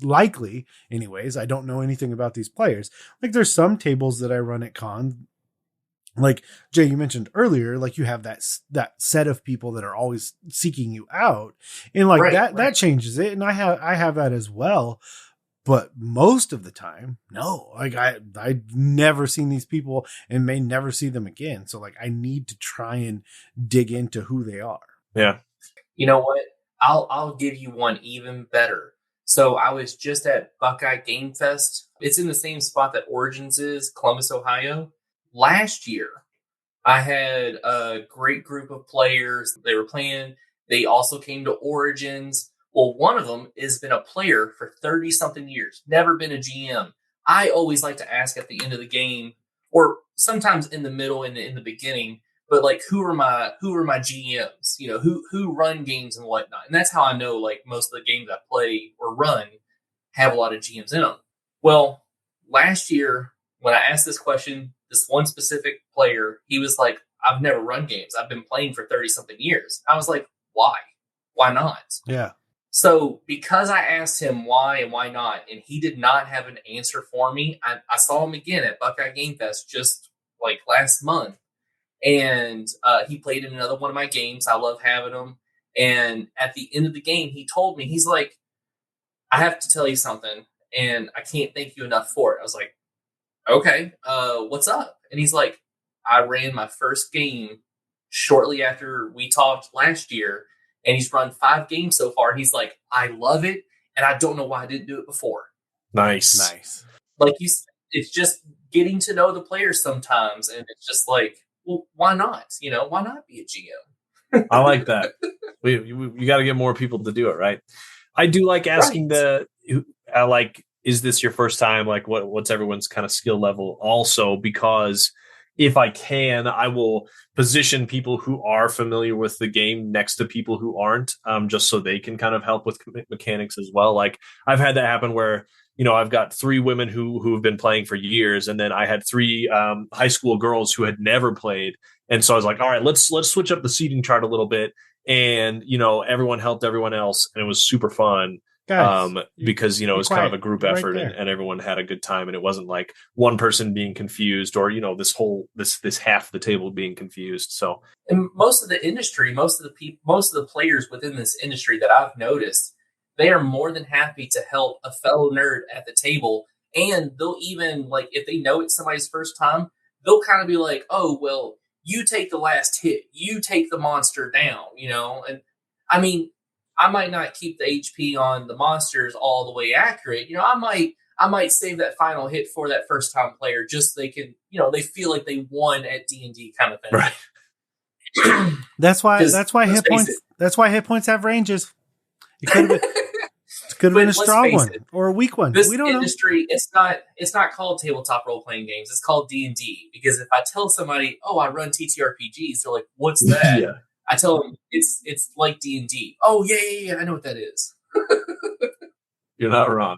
likely anyways, I don't know anything about these players. Like there's some tables that I run at cons, like Jay, you mentioned earlier, like you have that set of people that are always seeking you out, and like that changes it. And I have that as well. But most of the time, no, like I've never seen these people and may never see them again. So like I need to try and dig into who they are. Yeah. You know what? I'll give you one even better. So I was just at Buckeye Game Fest. It's in the same spot that Origins is, Columbus, Ohio. Last year, I had a great group of players. They were playing. They also came to Origins. Well, one of them has been a player for 30-something years, never been a GM. I always like to ask at the end of the game, or sometimes in the middle and in the beginning, but like, who are my GMs? Who run games and whatnot. And that's how I know like most of the games I play or run have a lot of GMs in them. Well, last year when I asked this question, this one specific player, he was like, "I've never run games. I've been playing for 30-something years." I was like, "Why? Why not?" Yeah. So because I asked him why and why not, and he did not have an answer for me, I saw him again at Buckeye Game Fest just like last month. And he played in another one of my games. I love having him. And at the end of the game, he told me, he's like, "I have to tell you something, and I can't thank you enough for it." I was like, "Okay, what's up?" And he's like, "I ran my first game shortly after we talked last year, and he's run 5 games so far. He's like, I love it, and I don't know why I didn't do it before." Nice. Like you said, it's just getting to know the players sometimes, and it's just like, well, why not? Why not be a GM? I like that. You got to get more people to do it, right? I do like asking is this your first time? Like, what's everyone's kind of skill level? Also, because if I can, I will position people who are familiar with the game next to people who aren't, just so they can kind of help with mechanics as well. Like I've had that happen where, I've got 3 women who have been playing for years, and then I had 3 high school girls who had never played. And so I was like, all right, let's switch up the seating chart a little bit. And, everyone helped everyone else, and it was super fun. Guys, because it was kind of a group effort, and everyone had a good time, and it wasn't like one person being confused or this half the table being confused. So, and most of the industry, most of the players within this industry that I've noticed, they are more than happy to help a fellow nerd at the table, and they'll even like if they know it's somebody's first time, they'll kind of be like, "Oh, well, you take the last hit, you take the monster down," and I mean, I might not keep the HP on the monsters all the way accurate. I might save that final hit for that first time player just so they can, they feel like they won at D&D kind of thing. Right. That's why hit points have ranges. It could have been a strong one or a weak one. This we don't industry, know. It's not called tabletop role playing games. It's called D&D, because if I tell somebody, "Oh, I run TTRPGs," they're like, "What's that?" Yeah. I tell them it's like D&D. "Oh, yeah, I know what that is." You're not wrong.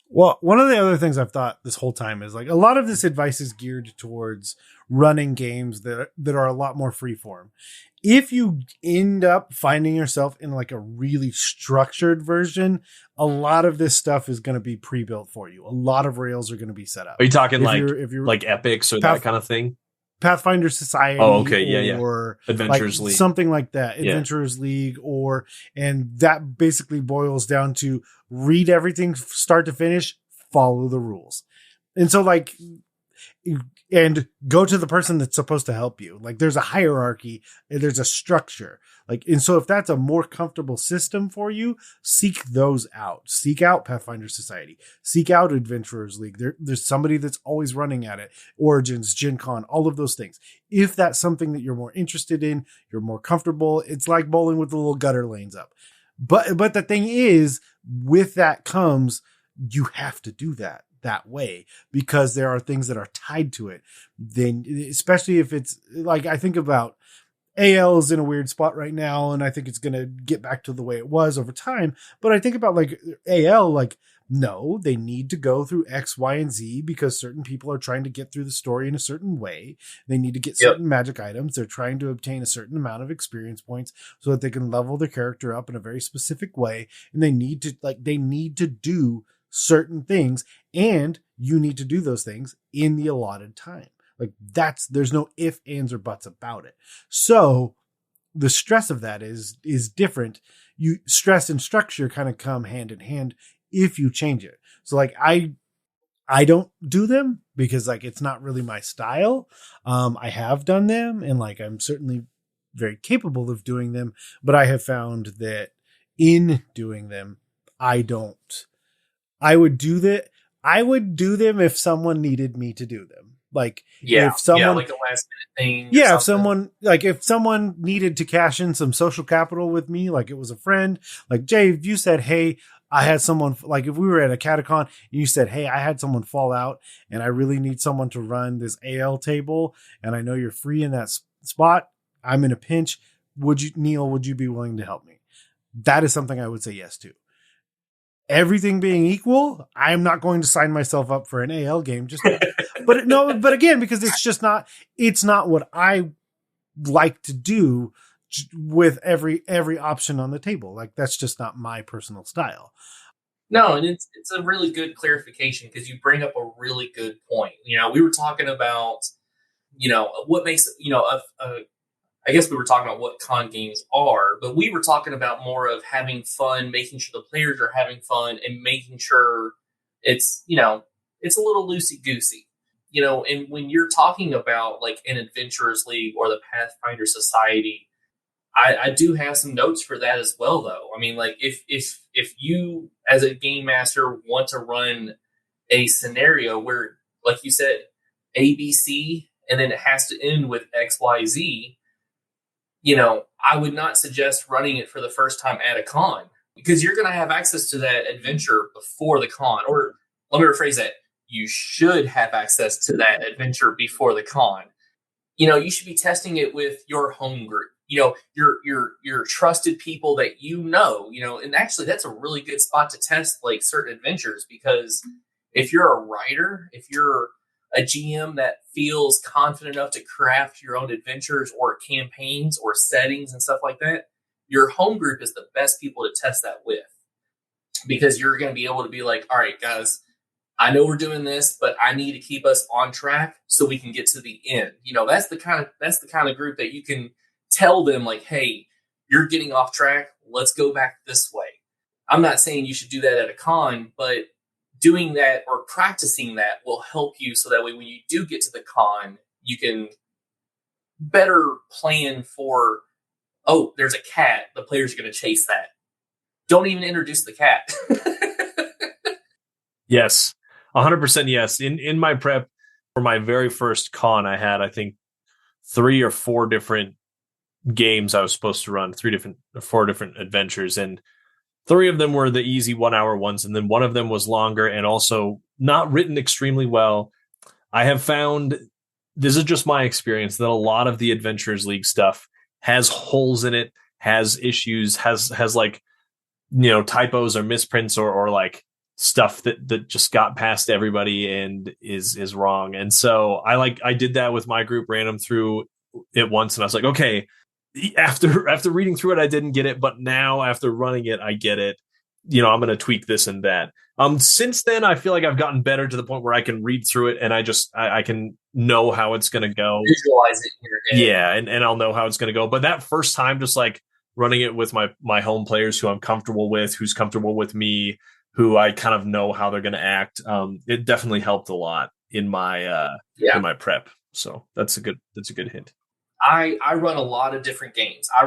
Well, one of the other things I've thought this whole time is like a lot of this advice is geared towards running games that are a lot more freeform. If you end up finding yourself in like a really structured version, a lot of this stuff is going to be pre-built for you. A lot of rails are going to be set up. Are you talking if you're like epics or that kind of thing? Pathfinder Society. Oh, okay. Yeah. Or Adventurers League. Something like that. Adventurers League and that basically boils down to read everything start to finish, follow the rules. And so and go to the person that's supposed to help you. Like there's a hierarchy, there's a structure. And so if that's a more comfortable system for you, seek those out. Seek out Pathfinder Society. Seek out Adventurers League. There's somebody that's always running at it. Origins, Gen Con, all of those things. If that's something that you're more interested in, you're more comfortable, it's like bowling with the little gutter lanes up. But the thing is, with that comes, you have to do that way because there are things that are tied to it. Then, especially if it's like, I think about AL is in a weird spot right now, and I think it's going to get back to the way it was over time. But I think about like AL, like, no, they need to go through X, Y, and Z because certain people are trying to get through the story in a certain way. They need to get certain magic items. They're trying to obtain a certain amount of experience points so that they can level their character up in a very specific way. And they need to do certain things, and you need to do those things in the allotted time. There's no if, ands, or buts about it. So the stress of that is different. Stress and structure kind of come hand in hand if you change it. So I don't do them because it's not really my style. I have done them and I'm certainly very capable of doing them, but I have found that in doing them, I would do them if someone needed me to do them. If someone, like a last minute thing. If someone needed to cash in some social capital with me, like it was a friend, like Jay, if you said, hey, I had someone, if we were at a catacon and you said, hey, I had someone fall out and I really need someone to run this AL table and I know you're free in that spot, I'm in a pinch. Neal, would you be willing to help me? That is something I would say yes to. Everything being equal, I'm not going to sign myself up for an AL game. But again, because it's not what I like to do with every option on the table. That's just not my personal style. No, and it's a really good clarification because you bring up a really good point. We were talking about, what makes, I guess we were talking about what con games are, but we were talking about more of having fun, making sure the players are having fun and making sure it's, it's a little loosey-goosey, and when you're talking about an Adventurers League or the Pathfinder Society, I do have some notes for that as well, though. I mean, if you as a game master want to run a scenario where, like you said, ABC, and then it has to end with XYZ, I would not suggest running it for the first time at a con because you're going to have access to that adventure before the con. Or let me rephrase that. You should have access to that adventure before the con. You should be testing it with your home group, your trusted people that and actually that's a really good spot to test certain adventures because if you're a writer, if you're a GM that feels confident enough to craft your own adventures or campaigns or settings and stuff like that, your home group is the best people to test that with because you're going to be able to be like, all right, guys, I know we're doing this, but I need to keep us on track so we can get to the end. That's the kind of group that you can tell them hey, you're getting off track. Let's go back this way. I'm not saying you should do that at a con, but doing that or practicing that will help you so that way when you do get to the con, you can better plan for, oh, there's a cat. The players are going to chase that. Don't even introduce the cat. Yes, 100% yes. In my prep for my very first con, I had, I think, 3 or 4 different games I was supposed to run, 4 different adventures, and 3 of them were the easy 1-hour ones, and then one of them was longer and also not written extremely well. I have found, this is just my experience, that a lot of the Adventurers League stuff has holes in it, has issues, has typos or misprints or stuff that just got past everybody and is wrong. And so I did that with my group, ran them through it once, and I was like, okay, after reading through it, I didn't get it, but now after running it, I get it. I'm going to tweak this and that. Since then, I feel like I've gotten better to the point where I can read through it and I can know how it's going to go. Visualize it in your head. Yeah, and I'll know how it's going to go. But that first time, just like running it with my home players who I'm comfortable with, who's comfortable with me, who I kind of know how they're going to act, it definitely helped a lot in my in my prep. So that's a good hint. I run a lot of different games. I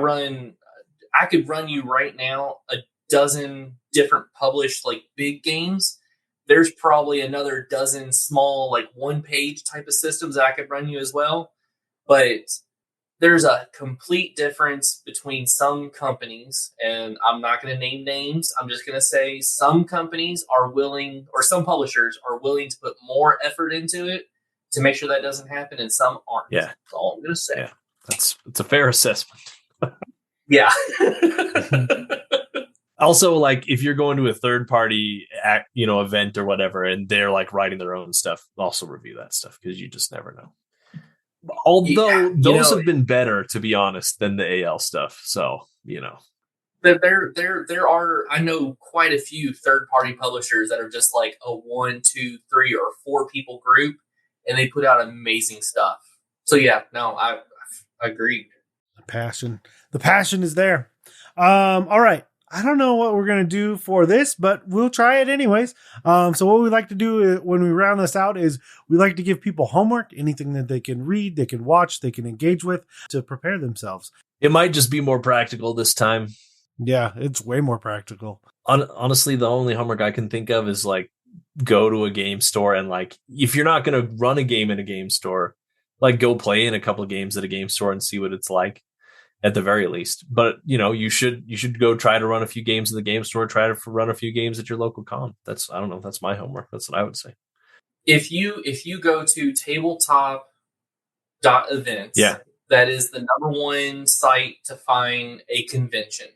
could run you right now a dozen different published like big games. There's probably another dozen small like 1-page type of systems that I could run you as well. But there's a complete difference between some companies, and I'm not going to name names. I'm just going to say some companies are willing, or some publishers are willing to put more effort into it to make sure that doesn't happen, and some aren't. Yeah. That's all I'm going to say. Yeah. It's a fair assessment. Yeah. Also, like if you're going to a third party event or whatever, and they're like writing their own stuff, also review that stuff because you just never know. Although those have been better, to be honest, than the AL stuff. So, there are, I know quite a few third party publishers that are just like a 1, 2, 3, or 4 people group, and they put out amazing stuff. So yeah, no, I agree. The passion is there. All right. I don't know what we're going to do for this, but we'll try it anyways. So what we like to do when we round this out is we like to give people homework, anything that they can read, they can watch, they can engage with to prepare themselves. It might just be more practical this time. Yeah, it's way more practical. Honestly, the only homework I can think of is like go to a game store and like, if you're not going to run a game in a game store, like go play in a couple of games at a game store and see what it's like. At the very least, but you should go try to run a few games in the game store. Try to run a few games at your local con. That's my homework. That's what I would say. If you go to tabletop.events, that is the #1 site to find a convention,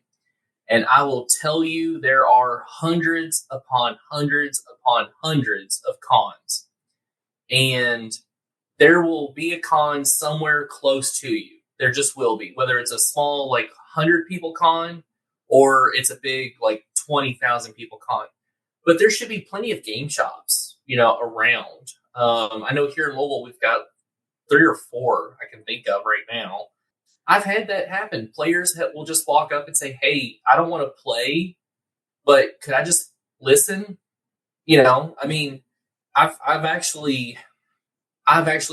and I will tell you there are hundreds upon hundreds upon hundreds of cons, and there will be a con somewhere close to you. There just will be, whether it's a small, like 100 people con or it's a big, like 20,000 people con. But there should be plenty of game shops, around. I know here in Louisville, we've got 3 or 4 I can think of right now. I've had that happen. Players will just walk up and say, hey, I don't want to play, but could I just listen? I mean, I've actually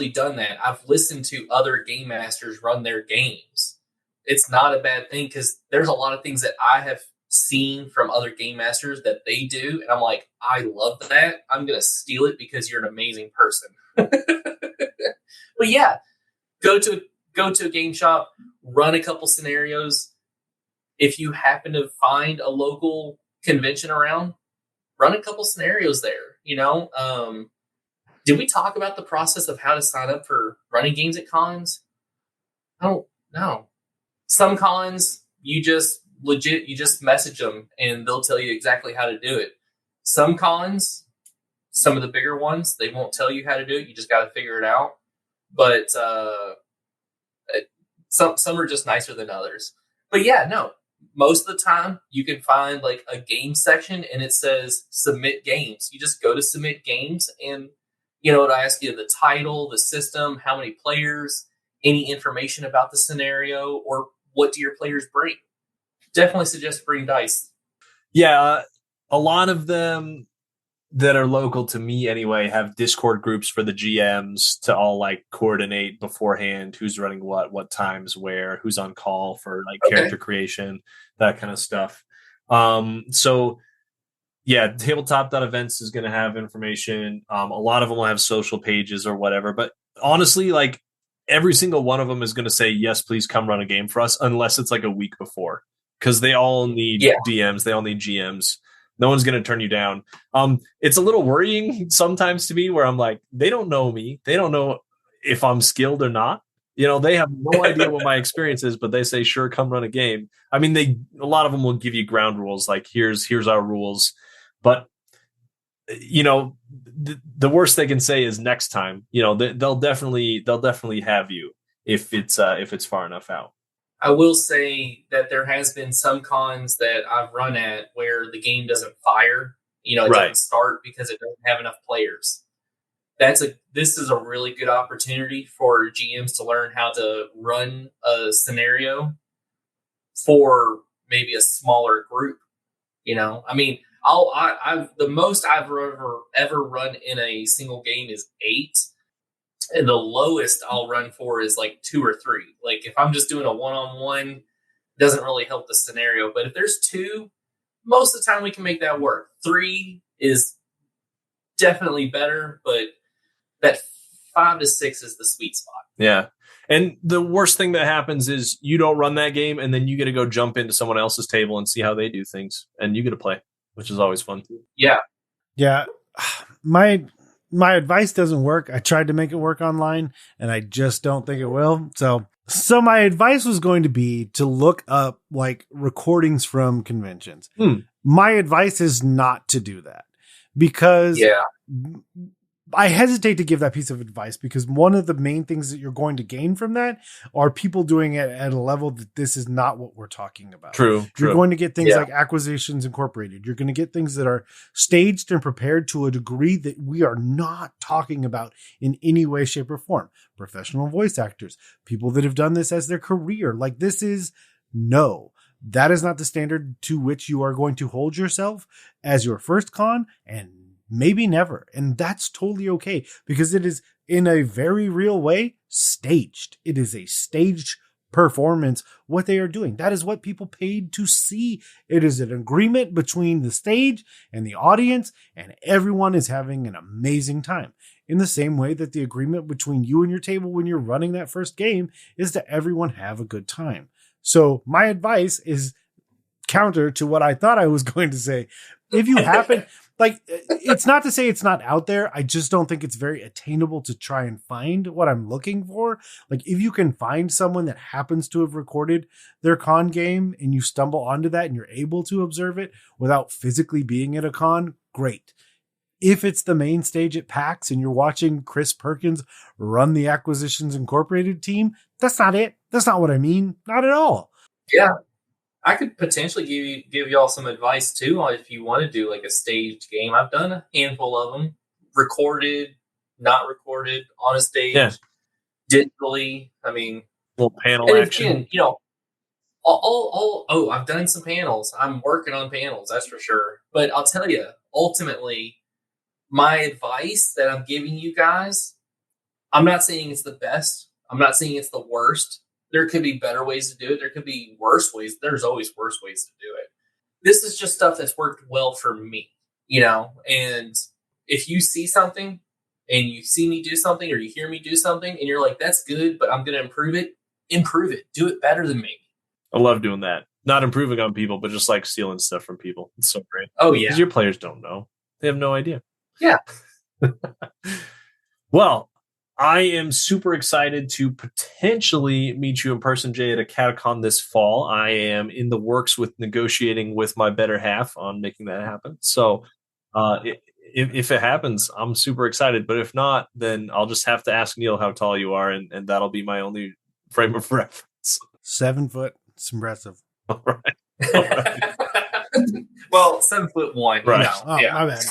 done that. I've listened to other game masters run their games. It's not a bad thing because there's a lot of things that I have seen from other game masters that they do. And I'm like, I love that. I'm going to steal it because you're an amazing person. But yeah, go to a game shop, run a couple scenarios. If you happen to find a local convention around, run a couple scenarios there, Did we talk about the process of how to sign up for running games at cons? I don't know. Some cons, you just message them and they'll tell you exactly how to do it. Some cons, some of the bigger ones, they won't tell you how to do it. You just got to figure it out. But some are just nicer than others. But yeah, no. Most of the time, you can find like a game section and it says submit games. You just go to submit games and it'll ask you the title, the system, how many players, any information about the scenario, or what do your players bring. Definitely suggest bring dice. Yeah, a lot of them that are local to me anyway have Discord groups for the GMs to all like coordinate beforehand who's running what times, where, who's on call for like character creation, that kind of stuff. So yeah, tabletop.events is going to have information. A lot of them will have social pages or whatever, but honestly, like every single one of them is going to say, yes, please come run a game for us, unless it's like a week before, because they all need DMs. They all need GMs. No one's going to turn you down. It's a little worrying sometimes to me where I'm like, they don't know me. They don't know if I'm skilled or not. They have no idea what my experience is, but they say, sure, come run a game. I mean, a lot of them will give you ground rules. Like here's our rules. But the worst they can say is next time. They'll definitely have you if it's far enough out. I will say that there has been some cons that I've run at where the game doesn't fire. It doesn't start because it doesn't have enough players. This is a really good opportunity for GMs to learn how to run a scenario for maybe a smaller group. I've the most I've ever run in a single game is 8, and the lowest I'll run for is like 2 or 3. Like if I'm just doing a one-on-one, doesn't really help the scenario. But if there's 2, most of the time we can make that work. 3 is definitely better, but that 5 to 6 is the sweet spot. Yeah. And the worst thing that happens is you don't run that game, and then you get to go jump into someone else's table and see how they do things, and you get to play, which is always fun. Yeah. Yeah. My advice doesn't work. I tried to make it work online, and I just don't think it will. So my advice was going to be to look up like recordings from conventions. My advice is not to do that because I hesitate to give that piece of advice because one of the main things that you're going to gain from that are people doing it at a level that this is not what we're talking about. True. You're going to get things like Acquisitions Incorporated. You're going to get things that are staged and prepared to a degree that we are not talking about in any way, shape, or form. Professional voice actors, people that have done this as their career. Like that is not the standard to which you are going to hold yourself as your first con, and maybe never. And that's totally okay because it is in a very real way staged. It is a staged performance. What they are doing. That is what people paid to see. It is an agreement between the stage and the audience, and everyone is having an amazing time. In the same way that the agreement between you and your table when you're running that first game is that everyone have a good time. So my advice is counter to what I thought I was going to say. If you happen, it's not to say it's not out there. I just don't think it's very attainable to try and find what I'm looking for. Like if you can find someone that happens to have recorded their con game and you stumble onto that and you're able to observe it without physically being at a con, great. If it's the main stage at PAX and you're watching Chris Perkins run the Acquisitions Incorporated team, that's not it. That's not what I mean. Not at all. Yeah. I could potentially give y'all some advice too on if you want to do like a staged game. I've done a handful of them, recorded, not recorded, on a stage, digitally. I mean, little panel action. Again, I've done some panels. I'm working on panels, that's for sure. But I'll tell you, ultimately, my advice that I'm giving you guys, I'm not saying it's the best. I'm not saying it's the worst. There could be better ways to do it. There could be worse ways. There's always worse ways to do it. This is just stuff that's worked well for me, and if you see something and you see me do something or you hear me do something and you're like, that's good, but I'm going to improve it. Do it better than me. I love doing that. Not improving on people, but just like stealing stuff from people. It's so great. Oh, yeah. Because your players don't know. They have no idea. Yeah. Well, I am super excited to potentially meet you in person, Jay, at a Catacon this fall. I am in the works with negotiating with my better half on making that happen. So if it happens, I'm super excited. But if not, then I'll just have to ask Neal how tall you are, and that'll be my only frame of reference. 7 foot. It's impressive. All right. Well, 7'1". Right. Yeah. My bad.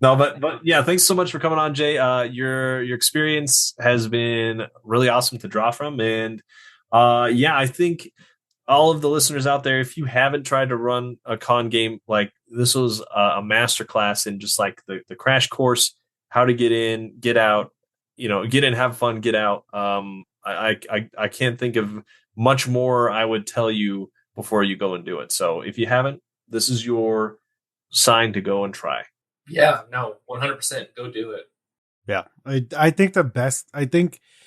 No, but yeah, thanks so much for coming on, Jay. Your experience has been really awesome to draw from, and I think all of the listeners out there, if you haven't tried to run a con game, like this was a masterclass in just like the crash course, how to get in, get out, get in, have fun, get out. I can't think of much more I would tell you before you go and do it. So if you haven't, this is your sign to go and try. Yeah, no, 100%. Go do it. Yeah. I think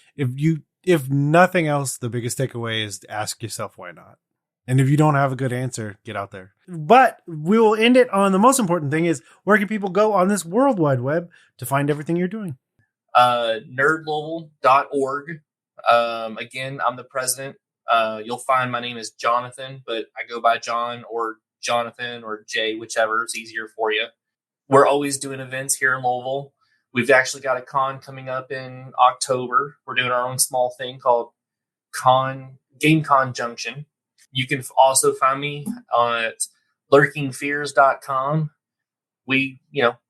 if nothing else, the biggest takeaway is to ask yourself why not. And if you don't have a good answer, get out there. But we will end it on the most important thing is where can people go on this world wide web to find everything you're doing? Nerdlowell.org. Again, I'm the president. You'll find my name is Jonathon, but I go by John or Jonathan or Jay, whichever is easier for you. we're always doing events here in Louisville. We've actually got a con coming up in October. We're doing our own small thing called GameCon Junction. You can also find me at lurkingfears.com. We,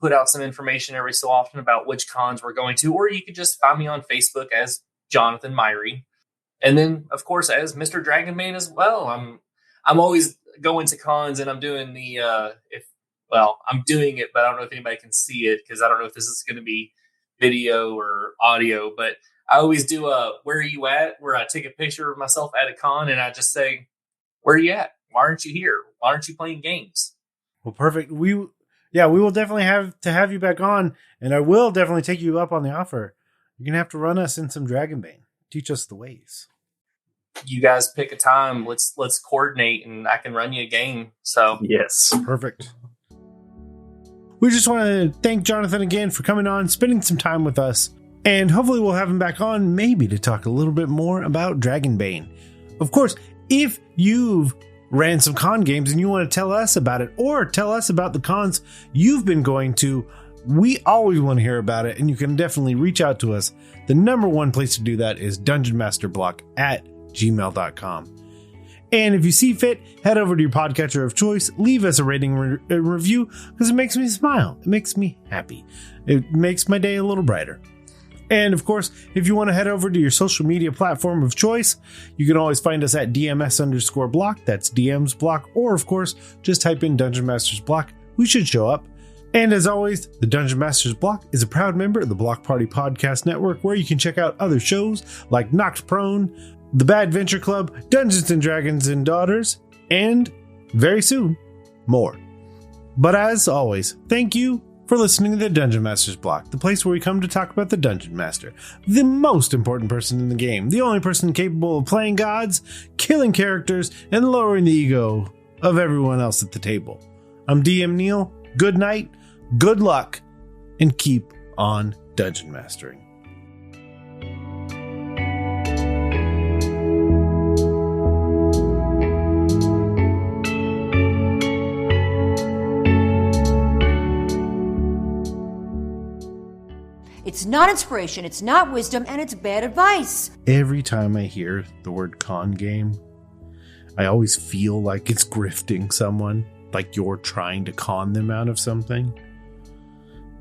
put out some information every so often about which cons we're going to, or you could just find me on Facebook as Jonathon Myhre. And then, of course, as Mr. Dragonbane as well. I'm always going to cons, and I'm doing I'm doing it, but I don't know if anybody can see it because I don't know if this is going to be video or audio, but I always do where are you at, where I take a picture of myself at a con and I just say, where are you at? Why aren't you here? Why aren't you playing games? Well, perfect. We will definitely have to have you back on, and I will definitely take you up on the offer. You're going to have to run us in some Dragonbane. Teach us the ways. You guys pick a time. Let's coordinate, and I can run you a game. So yes. Perfect. We just want to thank Jonathon again for coming on, spending some time with us, and hopefully we'll have him back on maybe to talk a little bit more about Dragonbane. Of course, if you've ran some con games and you want to tell us about it, or tell us about the cons you've been going to, we always want to hear about it, and you can definitely reach out to us. The number one place to do that is dungeonmasterblock@gmail.com. And if you see fit, head over to your podcatcher of choice, leave us a rating review, because it makes me smile. It makes me happy. It makes my day a little brighter. And of course, if you want to head over to your social media platform of choice, you can always find us at DMS_block. That's DM's block. Or of course, just type in Dungeon Masters Block. We should show up. And as always, the Dungeon Masters Block is a proud member of the Block Party Podcast Network, where you can check out other shows like Knocked Prone, The Bad Venture Club, Dungeons and Dragons and Daughters, and very soon, more. But as always, thank you for listening to the Dungeon Masters Block, the place where we come to talk about the Dungeon Master, the most important person in the game, the only person capable of playing gods, killing characters, and lowering the ego of everyone else at the table. I'm DM Neal. Good night, good luck, and keep on dungeon mastering. It's not inspiration, it's not wisdom, and it's bad advice. Every time I hear the word con game, I always feel like it's grifting someone, like you're trying to con them out of something.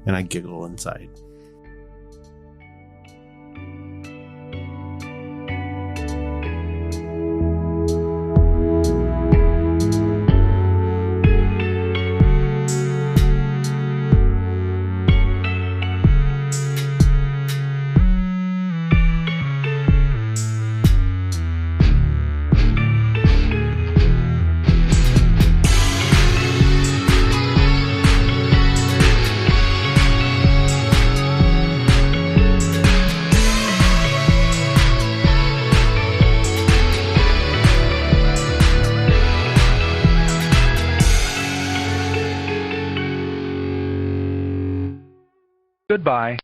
And I giggle inside. Goodbye.